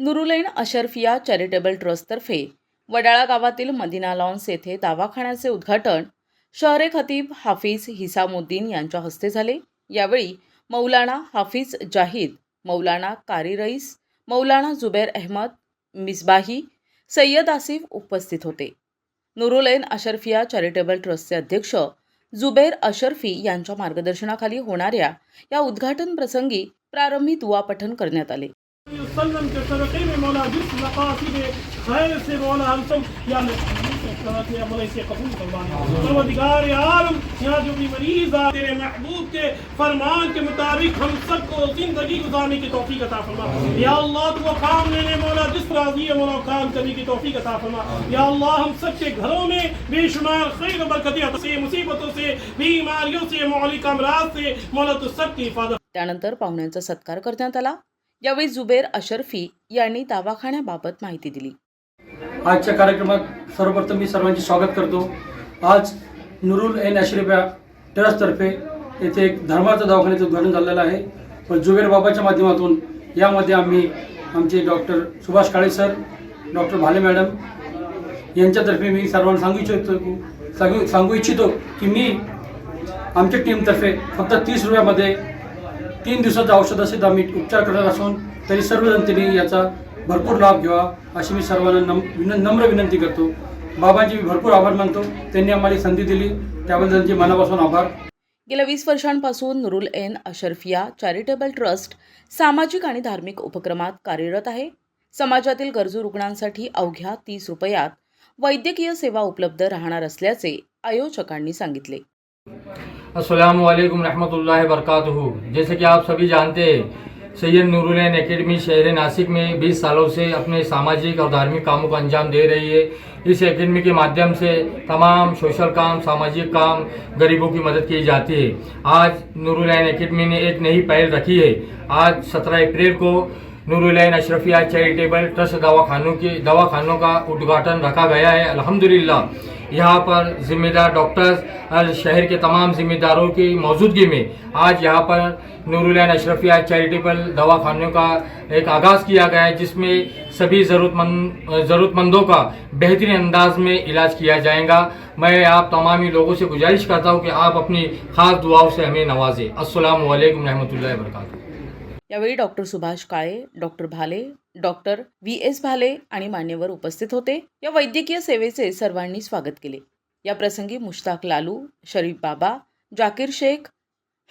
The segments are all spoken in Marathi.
नुरुलेन अशरफिया चॅरिटेबल ट्रस्टतर्फे वडाळा गावातील मदिना लॉन्स येथे दवाखान्याचे उद्घाटन शहरे खतीब हाफिज हिसामुद्दीन यांच्या हस्ते झाले। यावेळी मौलाना हाफिज जाहिद, मौलाना कारी रईस, मौलाना जुबैर अहमद मिसबाही, सय्यद आसिफ उपस्थित होते। नुरुलेन अशरफिया चॅरिटेबल ट्रस्टचे अध्यक्ष जुबैर अशरफी यांच्या मार्गदर्शनाखाली होणाऱ्या या उद्घाटन प्रसंगी प्रारंभी दुआ पठण करण्यात आले। वसल्लम के सदक़े में मौला जिस मक़ासिद खैर से मौला हम सब या अमल से कबूल फरमाना। परवरदिगार आलम, यहाँ जो भी मरीज आ तेरे महबूब के फरमान के मुताबिक हम सबको जिंदगी गुजारने की तौफीक अता फरमा। या अल्लाह तू वो काम लेने मौला जिस राज़ी है मौला काम करने की तौफीक अता फरमा। या अल्लाह हम सबके घरों में बेशुमार खैर बरकतें से, मुसीबतों से, बीमारियों से, मौलिक अमराज से मौला तू सबकी हिफाजत। त्यानंतर पाहुण्यांचा सत्कार करण्यात आला। यावेळी जुबैर अशरफी यांनी दवाखान्याबाबत माहिती दिली। आजच्या कार्यक्रमात सर्वप्रथम मी सर्वांचे स्वागत करतो। आज नुरुलेन अशरफिया ट्रस्टतर्फे येथे एक धर्माचं दवाखान्याचं उद्घाटन झालेलं आहे व जुबैर बाबाच्या माध्यमातून यामध्ये आम्ही आमचे डॉक्टर सुभाष काळे सर, डॉक्टर भाले मॅडम यांच्यातर्फे मी सर्वांना सांगू इच्छितो की मी आमच्या टीमतर्फे फक्त 30 रुपयामध्ये 3 दिवसाचं औषधासहित आम्ही उपचार करणार असून तरी सर्वजण त्यांनी याचा भरपूर लाभ घ्यावा अशी मी सर्वांना नम्र विनंती करतो। बाबांचे मी भरपूर आभार मानतो, त्यांनी आम्हाला संधी दिली त्याबद्दल त्यांचे मनापासून आभार। गेल्या 20 वर्षांपासून नुरुलेन अशरफिया चॅरिटेबल ट्रस्ट सामाजिक आणि धार्मिक उपक्रमात कार्यरत आहे। समाजातील गरजू रुग्णांसाठी अवघ्या 30 रुपयात वैद्यकीय सेवा उपलब्ध राहणार असल्याचे आयोजकांनी सांगितले। अस्सलामु अलैकुम रहमतुल्लाहि बरकातुहू। जैसे कि आप सभी जानते हैं, सैयद नुरुलेन एकेडमी शहर नासिक में 20 सालों से अपने सामाजिक और धार्मिक कामों को अंजाम दे रही है। इस एकेडमी के माध्यम से तमाम सोशल काम, सामाजिक काम, गरीबों की मदद की जाती है। आज नुरुलेन एकेडमी ने एक नई पहल रखी है। आज 17 अप्रैल को नुरुलेन अशरफिया चैरिटेबल ट्रस्ट दवाखानों का उद्घाटन रखा गया है। अल्हम्दुलिल्लाह यहाँ पर जिम्मेदार डॉक्टर्स और शहर के तमाम जिम्मेदारों की मौजूदगी में आज यहाँ पर नुरुलेन अशरफिया चैरिटेबल दवाखानों का एक आगाज़ किया गया है, जिसमें सभी ज़रूरतमंदों का बेहतरीन अंदाज में इलाज किया जाएगा। मैं आप तमामी लोगों से गुजारिश करता हूँ कि आप अपनी खास दुआओं से हमें नवाजें। अस्सलामु अलैकुम रहमतुल्लाहि वबरकातुहू। यावेळी डॉक्टर सुभाष काळे, डॉक्टर भाले, डॉक्टर VS भाले आणि मान्यवर उपस्थित होते। या वैद्यकीय सेवेचे सर्वांनी स्वागत केले। या प्रसंगी मुश्ताक लालू, शरीफ बाबा, जाकीर शेख,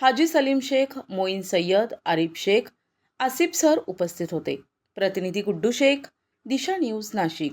हाजी सलीम शेख, मोईन सय्यद, आरिफ शेख, आसिफ सर उपस्थित होते। प्रतिनिधी गुड्डू शेख, दिशा न्यूज नाशिक।